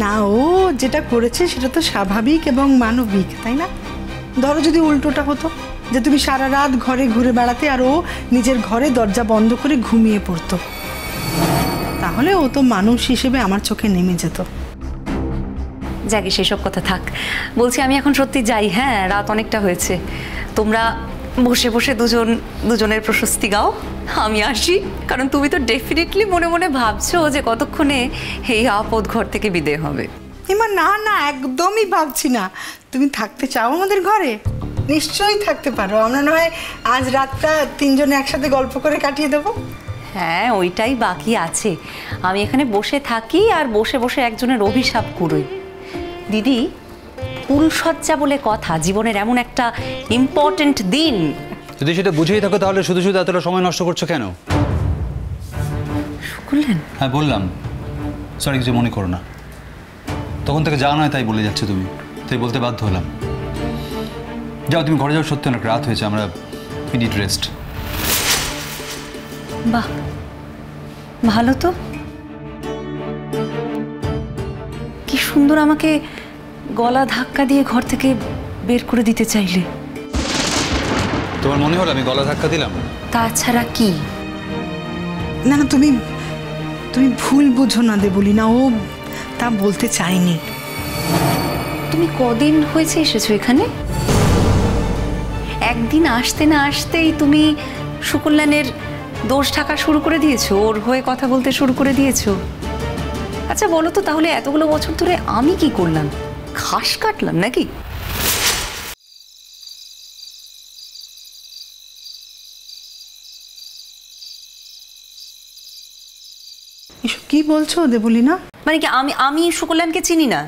না, ও যেটা করেছে সেটা তো স্বাভাবিক এবং মানবিক, তাই না? ধরো যদি উল্টোটা হতো, যে তুমি সারা রাত ঘরে ঘুরে বেড়াতে আর ও নিজের ঘরে দরজা বন্ধ করে ঘুমিয়ে পড়তো, তাহলে ও তো মানুষ হিসেবে আমার চোখে নেমে যেত। যাকে সেসব কথা থাক, বলছি আমি এখন সত্যি যাই। হ্যাঁ, রাত অনেকটা হয়েছে। তোমরা বসে বসে দুজনের প্রশস্তি গাও, আমি আসি। কারণ তুমি তো ডেফিনেটলি মনে মনে ভাবছো যে কতক্ষণে এই আপদ ঘর থেকে বিদায় হবে। এমা না না, একদমই ভাবছি না। তুমি থাকতে চাও আমাদের ঘরে? নিশ্চয়ই থাকতে পারো। আমরা না হয় আজ রাতটা তিনজনে একসাথে গল্প করে কাটিয়ে দেবো। হ্যাঁ, ওইটাই বাকি আছে। আমি এখানে বসে থাকি আর বসে বসে একজনের অভিশাপ কুড়োই। দিদি, ফুলসজ্জা বলে কথা, জীবনের এমন একটা ইম্পর্টেন্ট দিন। যদি সেটা বুঝেই থাকো তাহলে শুধু শুধু এতটা সময় নষ্ট করছো কেন? বললেন? হ্যাঁ বললাম। সরি, কিছু মনে করো না। তখন থেকে যা নয় তাই বলে যাচ্ছে তুমি, তাই বলতে বাধ্য হলাম। যাও তুমি ঘরে যাও, সত্যি অনেক রাত হয়েছে, আমরা নিড রেস্ট। বাহ, ভালো তো। কি সুন্দর আমাকে গলা ধাক্কা দিয়ে ঘর থেকে বের করে দিতে চাইলে। তোমার মনে হলো আমি গলা ধাক্কা দিলাম? তাছাড়া কি? না না, তুমি ভুল বুঝো না দেবলি না, ও তা বলতে চাইনি। তুমি কদিন হয়েছে এসেছো এখানে? একদিন আসতে না আসতেই তুমি সুকল্যাণের দোষ ঢাকা শুরু করে দিয়েছো, ওর হয়ে কথা বলতে শুরু করে দিয়েছো। আচ্ছা বলো তো, তাহলে এতগুলো বছর ধরে আমি কি করলাম? ঘাস কাটলাম নাকি? এসব কি বলছো দেবলি না? মানে কি আমি সুকল্যাণকে চিনি না?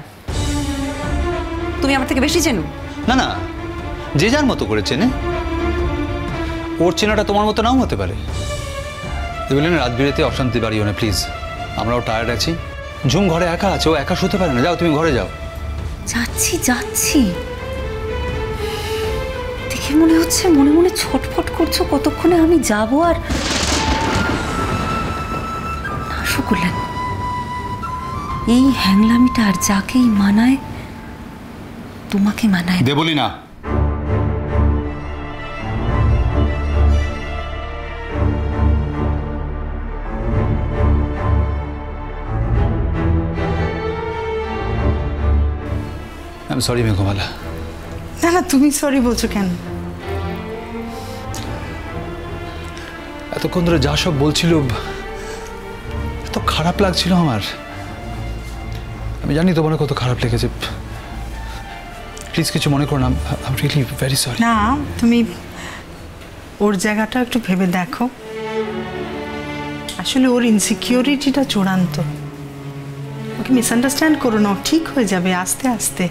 তুমি আমার থেকে বেশি চেনো? না না, যে যার মতো করে চেনে। ওর চেনাটা তোমার মতো নাও হতে পারে। বললেন রাত বিরেতে অশান্তি বাড়িও না প্লিজ, আমরাও টায়ার্ড আছি। ঝুম ঘরে একা আছে, ও একা শুতে পারে না। যাও তুমি ঘরে যাও। যাচ্ছি। দেখে মনে হচ্ছে মনে মনে ছটফট করছো কতক্ষণে আমি যাব। আর না সুকল্যাণ, এই হ্যাংলামিটা আর যাকেই মানায় তোমাকে মানায়। দেবলি না, আই এম সরি মেঘমালা। না না, তুমি সরি বলছো কেন? এতক্ষণ ধরে যা সব বলছিল এত খারাপ লাগছিল আমার। আমি জানি তোমার কত খারাপ লেগেছে। প্লিজ কিছু মনে করো না, I am really very sorry. না, তুমি ওর জায়গাটা একটু ভেবে দেখো। আসলে ওর ইনসিকিউরিটিটা চূড়ান্ত। ওকে মিসআন্ডারস্ট্যান্ড করো না, ঠিক হয়ে যাবে আস্তে আস্তে।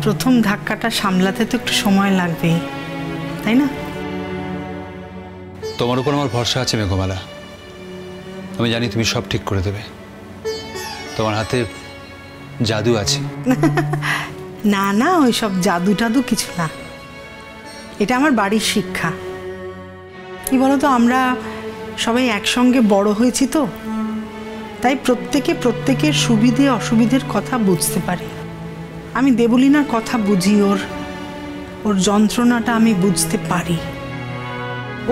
প্রথম ধাক্কাটা সামলাতে তো একটু সময় লাগবেই, তাই না? তোমার উপর আমার ভরসা আছে মেঘমালা। আমি জানি তুমি সব ঠিক করে দেবে। তোমার হাতে জাদু আছে। না না, ওই সব জাদু টাদু কিছু না। এটা আমার বাড়ির শিক্ষা। কি বলতো, আমরা সবাই একসঙ্গে বড় হয়েছি তো, তাই প্রত্যেকের সুবিধে অসুবিধের কথা বুঝতে পারি। আমি দেবলীনার কথা বুঝি, ওর যন্ত্রণাটা আমি বুঝতে পারি।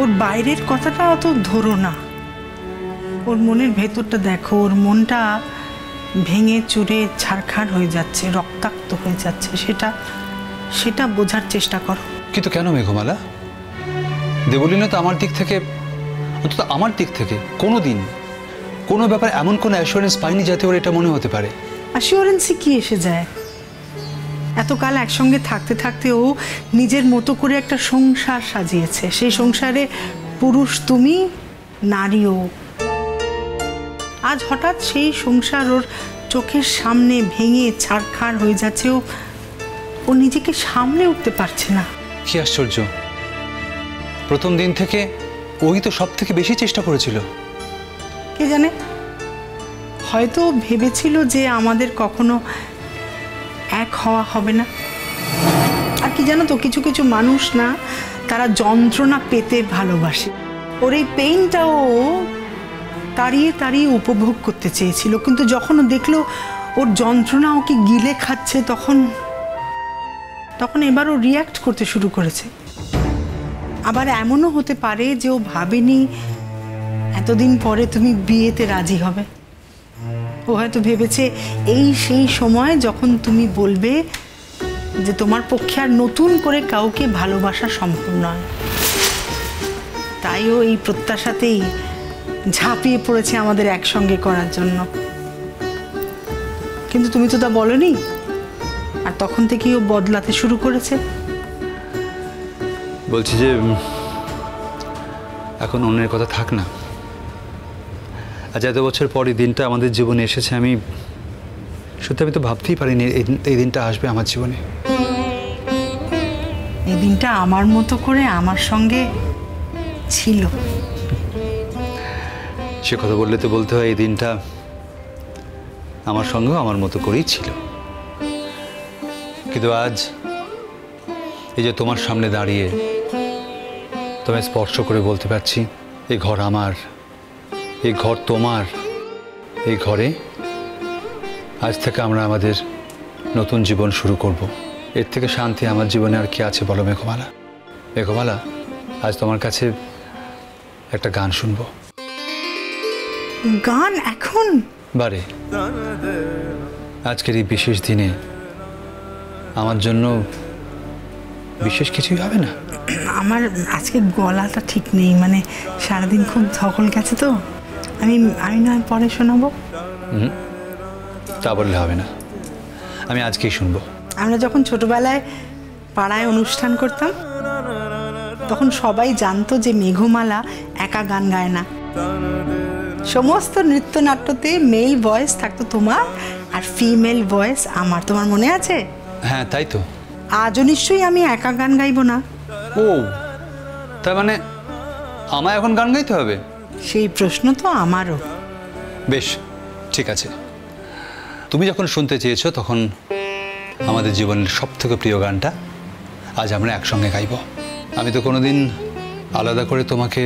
ওর বাইরের কথাটা অত ধরো না, ওর মনের ভেতরটা দেখো। ওর মনটা ভেঙে চুরে ছারখার হয়ে যাচ্ছে, রক্তাক্ত হয়ে যাচ্ছে। সেটা বোঝার চেষ্টা করো। কিন্তু কেন মেঘমালা? দেবলীনা তো আমার দিক থেকে, অন্তত আমার দিক থেকে কোনোদিন কোনো ব্যাপার এমন কোনো অ্যাসুরেন্স পাইনি যাতে ওর এটা মনে হতে পারে। অ্যাসুরেন্সই কি এসে যায়? এতকাল একসঙ্গে থাকতে থাকতে ও নিজের মতো করে একটা সংসার সাজিয়েছে। সেই সংসারে পুরুষ তুমি, নারীও। আজ হঠাৎ সেই সংসার ওর চোখের সামনে ভেঙে ছারখার হয়ে যাচ্ছে। ও নিজেকে সামলে উঠতে পারছে না। কি আশ্চর্য, প্রথম দিন থেকে ওই তো সব থেকে বেশি চেষ্টা করেছিল। কে জানে, হয়তো ভেবেছিল যে আমাদের কখনো এক হওয়া হবে না। আর কি জানো তো, কিছু কিছু মানুষ না, তারা যন্ত্রণা পেতে ভালোবাসে। ওর এই পেইনটাও তাড়িয়ে উপভোগ করতে চেয়েছিল, কিন্তু যখন ও দেখলো ও ওর যন্ত্রণা ওকে গিলে খাচ্ছে, তখন তখন এবার ও রিয়্যাক্ট করতে শুরু করেছে। আবার এমনও হতে পারে যে ও ভাবেনি এতদিন পরে তুমি বিয়েতে রাজি হবে। ও হয়তো ভেবেছে এই সেই সময় যখন তুমি বলবে যে তোমার পক্ষে আর নতুন করে কাউকে ভালোবাসা সম্ভব নয়। তাই ও এই প্রত্যাশাতেই ঝাঁপিয়ে পড়েছে আমাদের একসঙ্গে করার জন্য। কিন্তু তুমি তো তা বলনি, আর তখন থেকেই ও বদলাতে শুরু করেছে। বলছি যে এখন অন্যের কথা থাক না। আজ এত বছর পর এই দিনটা আমাদের জীবনে এসেছে, আমি সত্যি আমি তো ভাবতেই পারিনি এই দিনটা আসবে আমার জীবনে। এই দিনটা আমার মতো করে আমার সঙ্গে ছিল। সে কথা বললে তো বলতে হয় এই দিনটা আমার সঙ্গেও আমার মতো করেই ছিল। কিন্তু আজ এই যে তোমার সামনে দাঁড়িয়ে তোমায় স্পর্শ করে বলতে পারছি এই ঘর আমার, এই ঘর তোমার, এই ঘরে আজ থেকে আমরা আমাদের নতুন জীবন শুরু করব। এর থেকে শান্তি আমার জীবনে আর কি আছে বলো মেঘমালা? মেঘমালা, আজ তোমার কাছে একটা গান শুনবো। গান এখন? বারে, আজকের এই বিশেষ দিনে আমার জন্য বিশেষ কিছুই হবে না? আমার আজকে গলাটা ঠিক নেই, মানে সারাদিন খুব ধকল গেছে তো। আমি নয় পরে শোনাবো। তা বললে হবে না, আমি আজকেই শুনবো। আমরা যখন ছোটবেলায় পাড়ায় অনুষ্ঠান করতাম তখন সবাই জানতো যে মেঘমালা একা গান গায় না। সমস্ত নৃত্যনাট্যতে মেল ভয়েস থাকতো তোমার, আর ফিমেল ভয়েস আমার। তোমার মনে আছে? হ্যাঁ, তাই তো। আজও নিশ্চয়ই আমি একা গান গাইবো না। ও, তার মানে আমায় এখন গান গাইতে হবে? সেই প্রশ্ন তো আমারও। বেশ, ঠিক আছে। তুমি যখন শুনতে চেয়েছো তখন আমাদের জীবনের সবথেকে প্রিয় গানটা আজ আমরা একসঙ্গে গাইব। আমি তো কোনোদিন আলাদা করে তোমাকে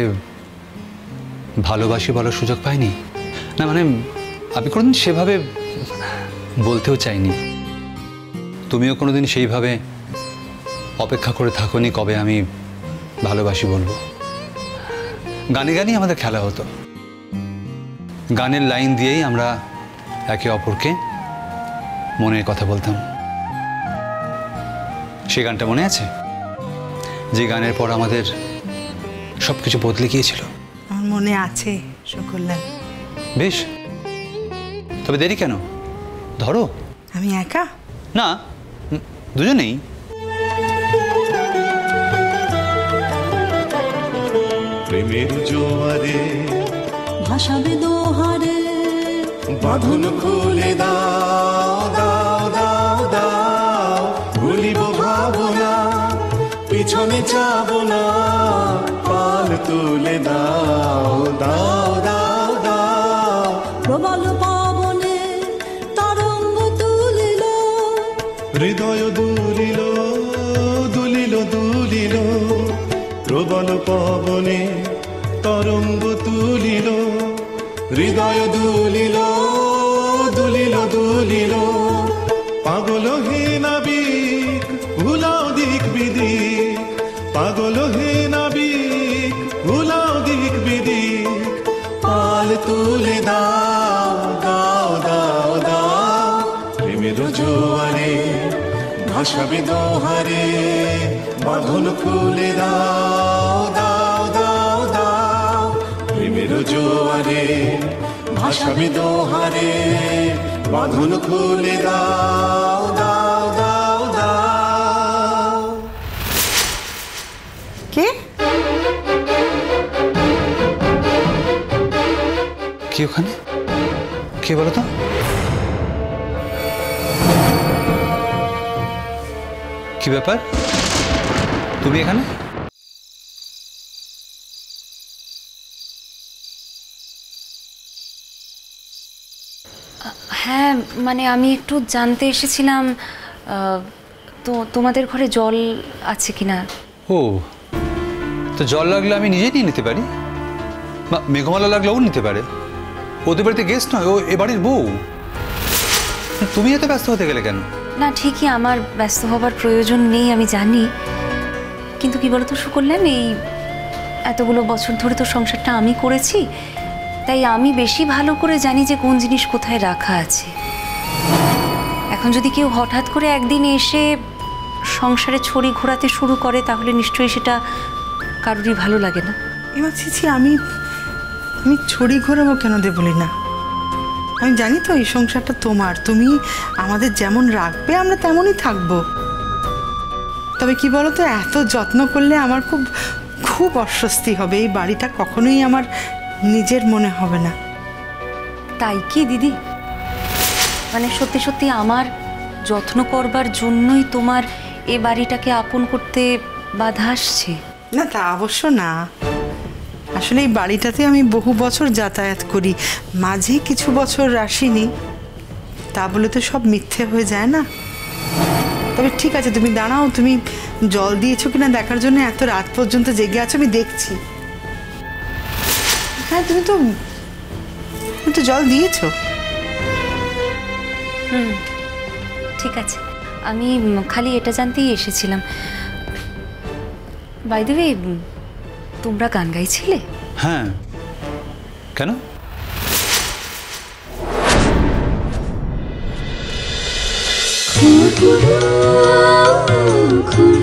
ভালোবাসি বলার সুযোগ পাইনি না, মানে আমি কোনোদিন সেভাবে বলতেও চাইনি। তুমিও কোনোদিন সেইভাবে অপেক্ষা করে থাকোনি কবে আমি ভালোবাসি বলবো। গানে গানেই আমাদের খেলা হতো, গানের লাইন দিয়েই আমরা একে অপরকে মনের কথা বলতাম। সে গানটা মনে আছে? যে গানের পর আমাদের সব কিছু বদলে গিয়েছিল। আমার মনে আছে সকল্যাণ। বেশ, তবে দেরি কেন? ধরো। আমি একা না, দুজনেই। প্রেমের জোয়ারে ভাসাবে দোহারে, বাঁধন খুলে দাও দাও দাও দাও, ভুলিব ভাবনা, পিছনে যাব না, পাল তুলে দাও দাও দাও দাও। প্রবল পাবনে তরঙ্গ তুলিল, হৃদয় দুলিল দুলিল দুলিল, প্রবল পবনে তরঙ্গ তুলিল, হৃদয় দুলিল দুলিল দুলিল। পাগল হে নাবিক ভুলাও দিক বিদিক, পাগল হে নাবিক ভুলাও দিক বিদিক, পাল তুলে দাও দাও দাও দাও। প্রেমের জোয়ারে ভাসাবে দোহারে, বাঁধন খুলে দাও দাও দাও দাও। প্রেমের জোয়ারে ভাসাবে দোহারে, বাঁধন খুলে দাও দাও দাও দাও। কে? কি ওখানে? কে বলো তো? কি ব্যাপার, তুমি এখানে? হ্যাঁ, মানে আমি একটু জানতে এসেছিলাম তো তোমাদের ঘরে জল আছে কিনা। ও, তো জল লাগলে আমি নিজেই নিয়ে নিতে পারি, বা মেঘমালা লাগলে ও নিতে পারে। ওদের বাড়িতে গেস্ট নয়, ও এ বাড়ির বউ। তুমি এত ব্যস্ত হতে গেলে কেন? না ঠিকই, আমার ব্যস্ত হবার প্রয়োজন নেই আমি জানি, কিন্তু কি বলতো সুকল্যাণ, এই এতগুলো বছর ধরে তো সংসারটা আমি করেছি, তাই আমি বেশি ভালো করে জানি যে কোন জিনিস কোথায় রাখা আছে। এখন যদি কেউ হঠাৎ করে একদিন এসে সংসারে ছড়ি ঘোরাতে শুরু করে তাহলে নিশ্চয়ই সেটা কারোরই ভালো লাগে না। এবার ছিছি, আমি ছড়ি ঘোরাবো কেন দে বলি না? আমি জানি তো এই সংসারটা তোমার, তুমি আমাদের যেমন রাখবে আমরা তেমনই থাকবো। তবে কি বলো তো, এত যত্ন করলে আমার খুব খুব অস্বস্তি হবে। এই বাড়িটা কখনোই আমার নিজের মনে হবে না। তাই কি দিদি? মানে সত্যি সত্যি আমার যত্ন করবার জন্যই তোমার এ বাড়িটাকে আপন করতে বাধা আসছে? না, তা অবশ্য না। আসলে এই বাড়িটাতে আমি বহু বছর যাতায়াত করি, মাঝে কিছু বছর আসিনি, তা বলে তো সব মিথ্যে হয়ে যায় না। তবে ঠিক আছে, তুমি দাঁড়াও, তুমি জল দিয়েছো কিনা দেখার জন্য এত রাত পর্যন্ত জেগে আছো, আমি দেখছি। হ্যাঁ, তুমি তো জল দিয়েছো। ঠিক আছে, আমি খালি এটা জানতেই এসেছিলাম। বাই দ্য ওয়ে, তোমরা গান গাইছিলে? হ্যাঁ, কেন? খুরু